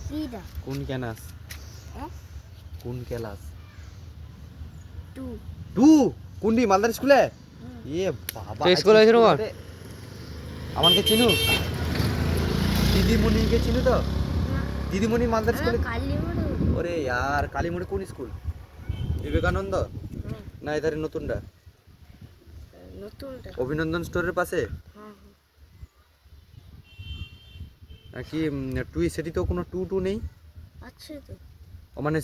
কিরা কোন ক্লাস? হ্যাঁ কোন ক্লাস? Two two? কোনটি মালদার স্কুলে? এ বাবা, তো স্কুল হয়েছিল আমার? আমাকে চিনু? দিদিমণিকে চিনু তো? দিদিমণি মালদার স্কুলে? কালীমোড় ওরে यार কালীমোড়ে কোন স্কুল? বিবেকানন্দ না এধারে নতুনটা? নতুনটা অভিনন্দন স্টোরের পাশে হ্যাঁ কি টুই সেটি তো কোনো টু টু নেই? আছে তো ও মানে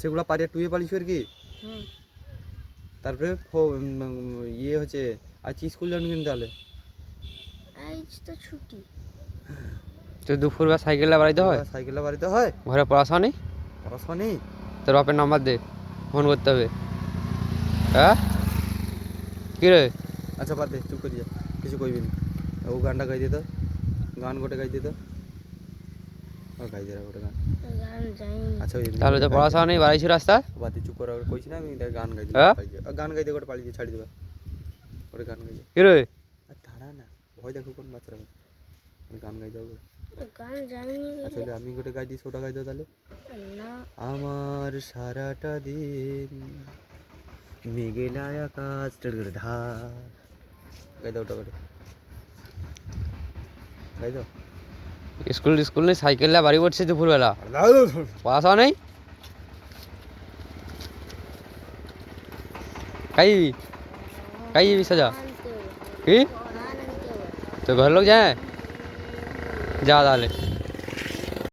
সেগুলা পারিয়া টুয়ে পালিছো আর কি। হুম তারপরে ইয়ে হচ্ছে আজ স্কুল যান কিন্তু তাহলে? আজ তো ছুটি তো দুপুরবেলা সাইকেলে বাড়িতে হয়? সাইকেলে বাড়িতে হয়? ঘরে পড়াশোনা নেই? পড়াশোনা নেই? তোর বাপের নাম্বার দে, ফোন করতে হবে। হ্যাঁ কি রে? আচ্ছা বাদ দে, চুপ করে যা, কিছু কইবি না। ও গানটা গাই দিত, গান গোটে গাই দিত, গাই দে গোটে গান। গান যাইনি আচ্ছা তাহলে তো পড়াশোনা নেই, বাড়ি ছিল রাস্তা? বাদ দে, চুপ করে কইছি না আমি, গান গাই দিই। হ্যাঁ? গান গাই দে গোটে, পালিয়ে ছাড়ি দেবা গোটে গান গাই দে। কি রে? আর দাঁড়া না, ভয় দেখো কোন বাচ্চারা, গান গাই দাও। গান যাইনি আসলে আমি গোটে গাই দিই, ওটা গাই দাও তাহলে। না আমার সারাটা দিন মেঘেলা আকাশ ধার, গাই দাও ওটা করে, গাই দাও। স্কুল নেই, সাইকেলে বাড়ি পড়ছে দুপুরবেলা, পড়াশোনা নেই? খাই সাজা আনতে হবে কি? আনতে হবে তো ঘর লোক যায়? যা তাহলে।